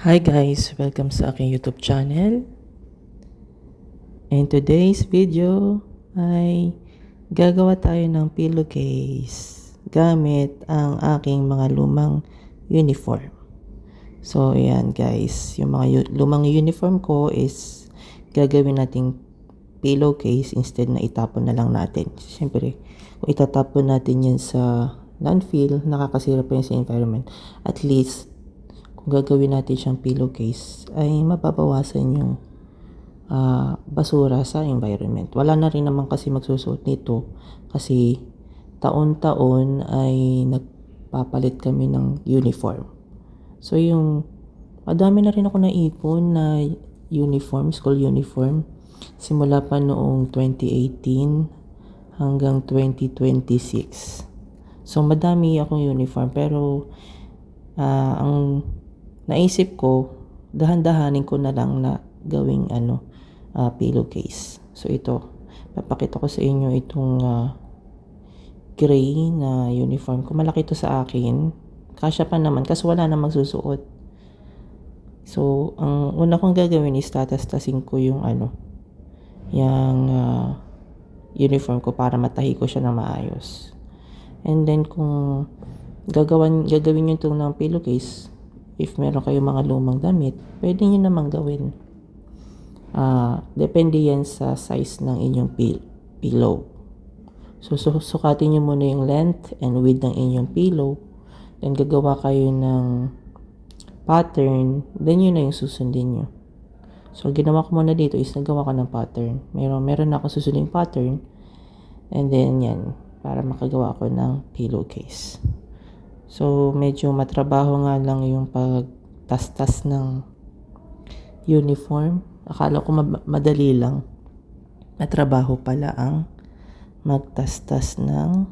Hi guys! Welcome sa aking YouTube channel. In today's video ay gagawa tayo ng pillowcase gamit ang aking mga lumang uniform. So ayan guys, yung mga lumang uniform ko is gagawin nating pillowcase instead na itapon na lang natin. Siyempre, kung itatapon natin yan sa landfill, nakakasira pa yun sa environment. At least, kung gagawin natin siyang pillowcase, ay mababawasan yung basura sa environment. Wala na rin naman kasi magsusuot nito kasi taon-taon ay nagpapalit kami ng uniform. So yung madami na rin ako naipon na uniform, school uniform. Simula pa noong 2018 hanggang 2026. So madami akong uniform pero ang naisip ko, dahan-dahanin ko na lang na gawing pillowcase. So ito, papakita ko sa inyo itong gray na uniform ko. Malaki ito sa akin. Kasya pa naman kasi wala na magsusuot. So, ang una kong gagawin is tatastasin ko yung yung uniform ko para matahi ko siya na maayos. And then kung gagawin nyo itong ng pillowcase, if meron kayong mga lumang damit, pwede nyo namang gawin. Depende yan sa size ng inyong pillow. So, sukatin nyo muna yung length and width ng inyong pillow. Then, gagawa kayo ng pattern. Then, yun na yung susundin nyo. So, ginawa ko muna dito is nagawa ko ng pattern. Meron ako susundin pattern. And then, yan. Para makagawa ko ng pillowcase. So, medyo matrabaho nga lang yung pagtastas ng uniform. Akala ko madali lang. Matrabaho pala ang magtastas ng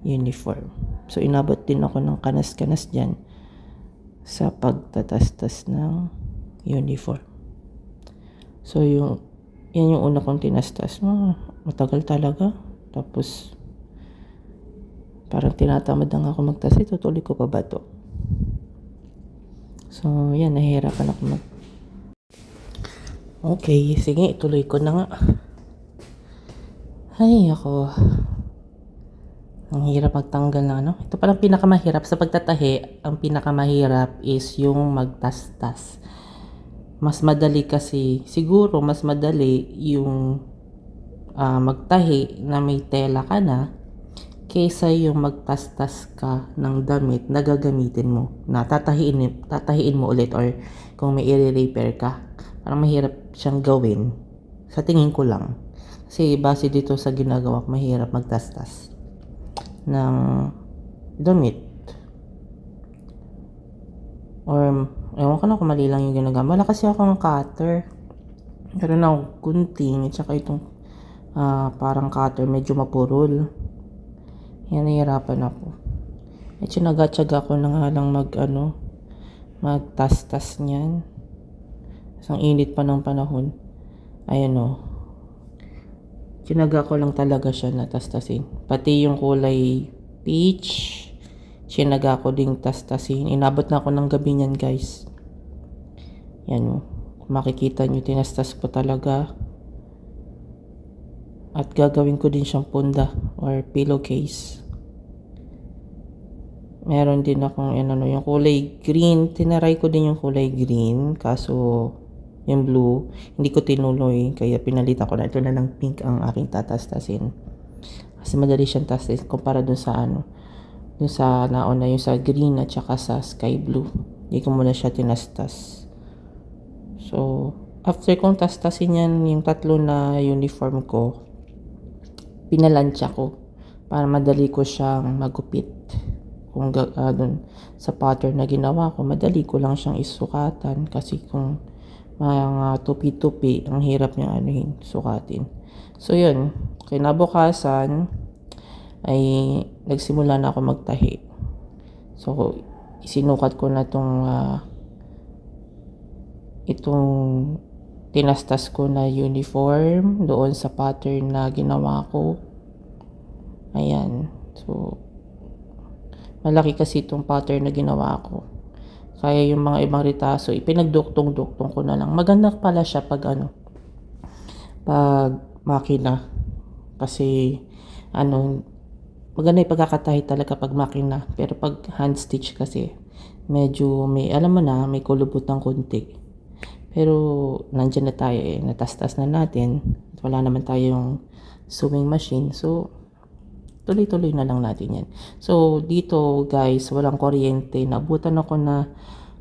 uniform. So, inabot din ako ng kanas-kanas dyan sa pagtatastas ng uniform. So, yan yung una kong tinastas. Matagal talaga. Tapos, parang tinatamad lang ako magtas. Tutuloy ko pa ba to? So, yan. Nahihirapan ako Okay, sige. Ituloy ko na nga. Ay, ako. Ang hirap magtanggal na Ito palang pinakamahirap sa pagtatahi. Ang pinakamahirap is yung magtastas. Mas madali kasi, siguro mas madali yung magtahi na may tela ka na kaysa yung magtastas ka ng damit na gagamitin mo, na tatahiin mo ulit or kung may i-repair ka. Parang mahirap siyang gawin sa tingin ko lang. Kasi base dito sa ginagawa ko, mahirap magtastas ng damit. Or, ewan ko na kung mali lang yung ginagawa. Wala kasi akong cutter. Meron akong gunting at saka itong parang cutter, medyo mapurol. Yan, nahihirapan ako. Medyo nagatsaga ko na nga lang magtastas niyan. Ang init pa ng panahon. Ayan Tinaga ko lang talaga siya na tastasin. Pati yung kulay peach, tinaga ko ding tastasin. Inabot na ako ng gabi niyan guys. Yan Kung makikita nyo, tinastas ko talaga. At gagawin ko din siyang punda or pillowcase. Meron din akong yung kulay green. Tinaray ko din yung kulay green. Kaso yung blue, hindi ko tinuloy. Kaya pinalitan ko na. Ito na lang pink ang aking tatastasin. Kasi madali siyang tastasin kumpara dun sa dun sa nauna yung sa green at saka sa sky blue. Hindi ko muna siya tinastas. So, after kong tastasin yan, yung tatlo na uniform ko, pinalansya ko para madali ko siyang magupit. Kung dun sa pattern na ginawa ko, madali ko lang siyang isukatan kasi kung mga tupi-tupi, ang hirap niyang sukatin. So yun, kinabukasan ay nagsimula na ako magtahi. So isinukat ko na itong tinastas ko na uniform doon sa pattern na ginawa ko. Ayan. So malaki kasi itong pattern na ginawa ko. Kaya yung mga ibang ritaso, ipinagduktong-duktong ko na lang. Maganda pala siya pag pag makina. Kasi, maganda yung pagkakatahi talaga pag makina. Pero pag hand stitch kasi, medyo may, alam mo na, may kulubot ng konti. Pero, nandyan na tayo natastas na natin. Wala naman tayong sewing machine. So, tuloy-tuloy na lang natin yan. So, dito guys, walang kuryente. Nabutan ako na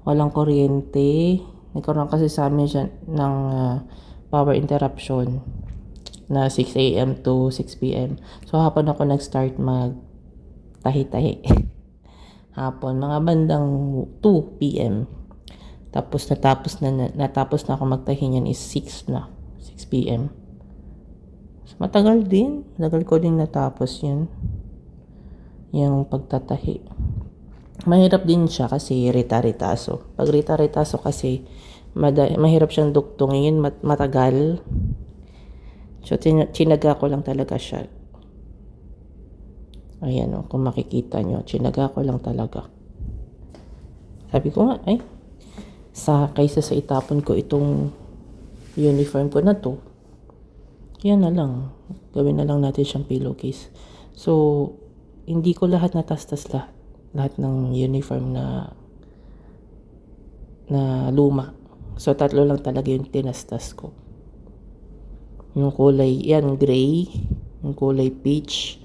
walang kuryente. Nagkaroon kasi sa amin siya ng power interruption na 6 a.m. to 6 p.m. So, hapon ako nag-start mag-tahi-tahi. Hapon, mga bandang 2 p.m. Tapos, natapos na ako magtahi niyan is 6 na. 6 p.m. Matagal din. Matagal ko din natapos yun. Yung pagtatahi. Mahirap din siya kasi rita-ritaso. Pag rita-ritaso kasi, mahirap siyang duktongin. Matagal. So, chinaga ko lang talaga siya. Ayan kung makikita nyo. Chinaga ko lang talaga. Sabi ko nga, kaysa sa itapon ko itong uniform ko na to, yan na lang. Gawin na lang natin siyang pillowcase. So, hindi ko lahat natastas lahat ng uniform na luma. So, 3 lang talaga yung tinastas ko. Yung kulay, gray, yung kulay peach,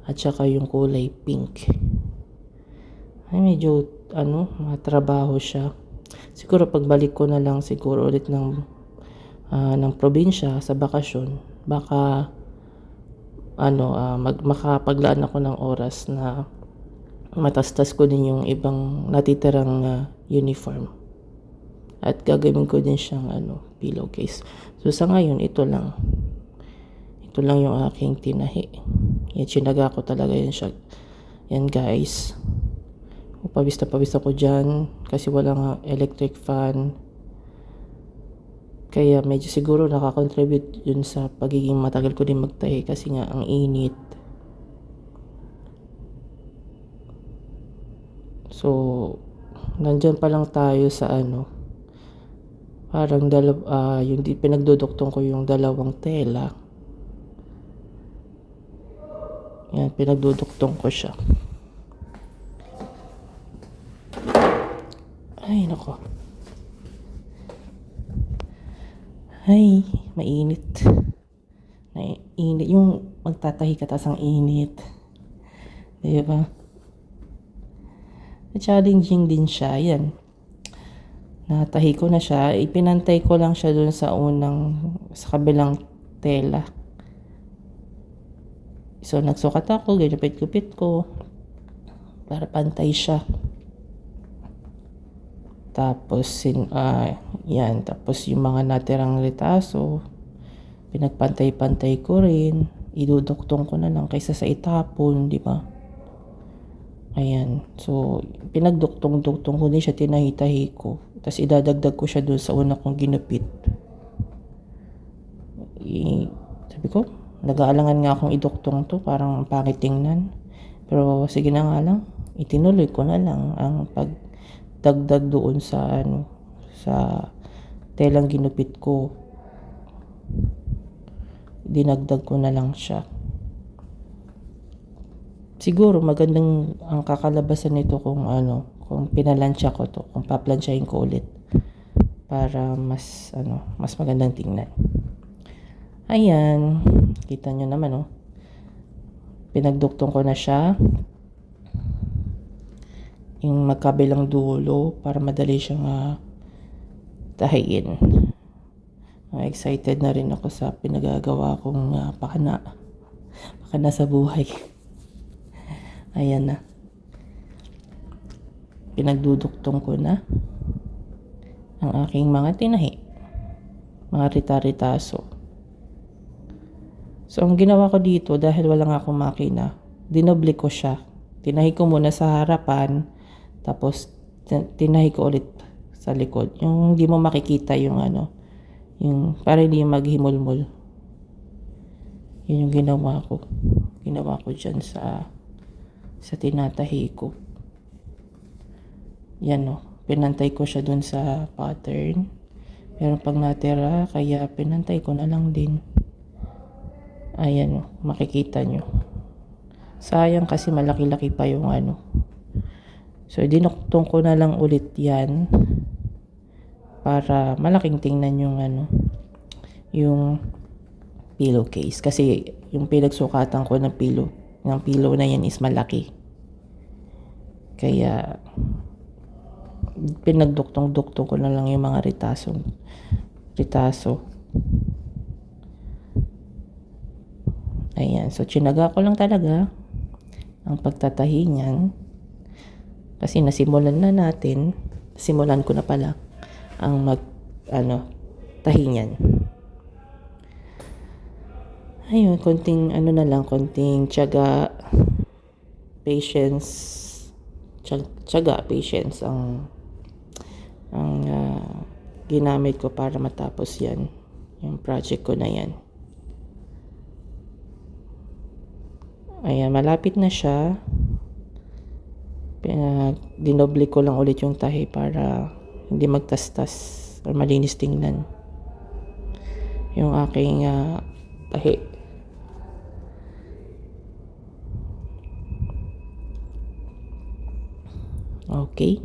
at saka yung kulay pink. Medyo, matrabaho siya. Siguro pagbalik ko na lang siguro ulit ng probinsya sa bakasyon, baka makapaglaan ako ng oras na matastas ko din yung ibang natitirang uniform at gagawin ko din siyang pillowcase. So sa ngayon ito lang yung aking tinahi. Chinaga ko talaga yan guys. Pawis ako dyan kasi walang electric fan. Kaya medyo siguro nakakontribute yun sa pagiging matagal ko din magtahi kasi nga ang init. So, nandyan pa lang tayo sa parang yung pinagduduktong ko yung dalawang tela. Yan, pinagduduktong ko siya. Ay, nako. Ay, mainit. Init. Yung magtatahi ka tas ang init. Diba? Challenging din siya. Yan. Natahi ko na siya. Ipinantay ko lang siya dun sa kabilang tela. So, nagsukat ako. Ginupit-gupit ko. Para pantay siya. Tapos, tapos yung mga natirang ritaso, pinagpantay-pantay ko rin. Iduduktong ko na lang kaysa sa itapon, di ba? Ayan. So, pinagduktong-duktong ko din siya, tinahi-tahi ko. Tapos, idadagdag ko siya doon sa una kong ginupit. Sabi ko, nag-aalangan nga akong iduktong to, parang pangit tingnan. Pero, sige na nga lang. Itinuloy ko na lang ang dagdag doon sa telang ginupit ko. Dinagdag ko na lang siya. Siguro magandang ang kakalabasan nito kung pinalansya ko to, kung paplansyahin ko ulit para mas magandang tingnan. Ayan, kita nyo naman pinagduktong ko na siya yung magkabilang dulo para madali siyang tahiin. Excited na rin ako sa pinagagawa kong pakana sa buhay. Ayan na. Pinagduduktong ko na ang aking mga tinahi. Mga rita-ritaso. So, ang ginawa ko dito, dahil wala nga akong makina, dinoble ko siya. Tinahi ko muna sa harapan, tapos tinahi ko ulit sa likod. Yung hindi mo makikita yung para hindi maghimulmul. Yun yung ginawa ko. Ginawa ko dyan sa tinatahi ko. Yan pinantay ko siya dun sa pattern. Meron pang natira, kaya pinantay ko na lang din. Ayan, makikita nyo. Sayang kasi malaki-laki pa yung ano. So, dinuktong ko na lang ulit yan para malaking tingnan yung ano, yung pillowcase. Kasi yung pinagsukatan ko ng pillow na yan is malaki. Kaya pinagduktong-duktong ko na lang yung mga ritaso. Ayan, so tsinaga ko lang talaga ang pagtatahi niyan. Kasi simulan ko na pala ang tahi niyan. Ayun, konting konting tiyaga, patience ang ginamit ko para matapos yan, yung project ko na yan. Ayan, malapit na siya. Dinoble ko lang ulit yung tahi para hindi magtastas or malinis tingnan yung aking tahi. Okay.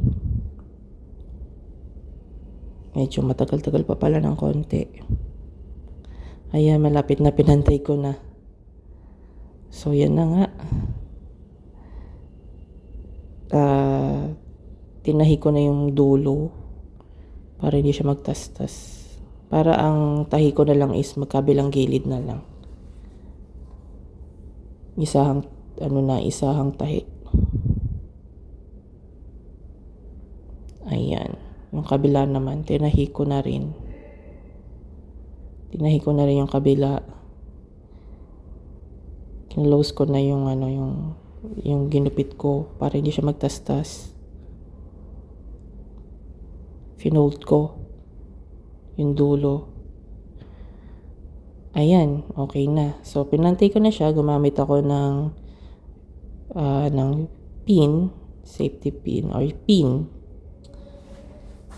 Medyo matagal-tagal pa pala ng konti. Ayan, malapit na, pinantay ko na. So, yan na nga. Tinahi ko na yung dulo para hindi siya magtastas. Para ang tahi ko na lang is magkabilang gilid na lang. Isahang tahi. Ayan. Yung kabila naman, tinahi ko na rin yung kabila. Kinlose ko na yung yung ginupit ko para hindi siya magtastas. Finold ko yung dulo. Ayan, okay na. So, pinantay ko na siya. Gumamit ako ng pin, safety pin or pin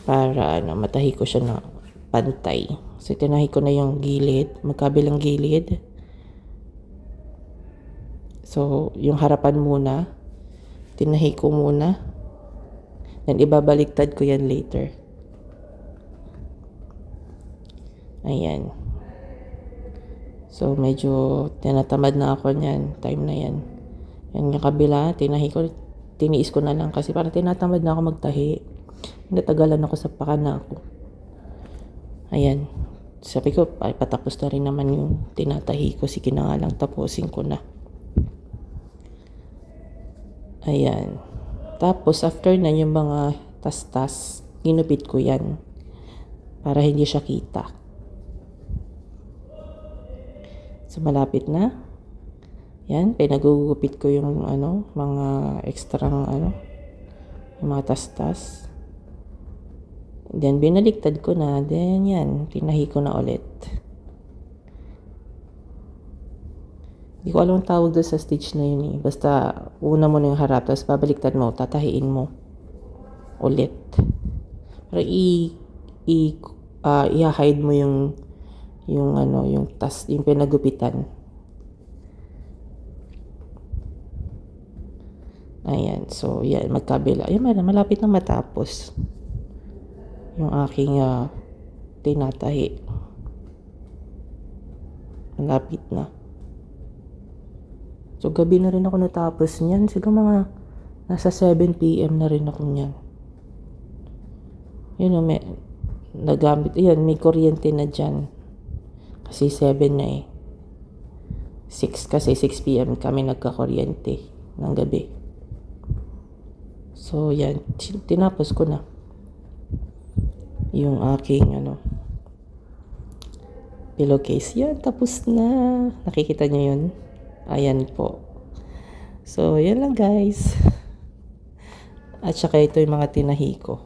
para matahi ko siya na pantay. So, tinahi ko na yung gilid, magkabilang gilid. So, yung harapan muna, tinahi ko muna. Then, ibabaliktad ko yan later. Ayan. So, medyo tinatamad na ako niyan. Time na yan. Yan yung kabila, tiniis ko na lang kasi parang tinatamad na ako magtahi. Natagalan ako sa pakana ako. Ayan. Sabi ko, patapos na rin naman yung tinatahi ko. Sige na nga lang, tapusin ko na. Ayan. Tapos, after na yung mga tastas, ginupit ko yan para hindi siya kita. So, malapit na. Yan, pinagugupit ko yung mga extrang yung mga tastas. Then, binaliktad ko na. Then, yan, tinahi ko na ulit. Hindi ko alam ang tawag doon sa stitch na yun eh. Basta, una mo na yung harap, tapos babaliktad mo, tatahiin mo ulit. Pero i-hide mo yung pinagupitan. Ayan, so yan, magkabila. Ayan, malapit na matapos yung aking tinatahi. Malapit na. So, gabi na rin ako natapos niyan. Siguro mga nasa 7 PM na rin ako niyan. Yun, nagamit. Ayan, may kuryente na dyan. Kasi 7 na eh. 6 PM kami nagkakuryente ng gabi. So, yan. Tinapos ko na yung aking pillowcase. Yan, tapos na. Nakikita nyo yun? Ayan po. So, yan lang guys. At saka ito yung mga tinahi ko.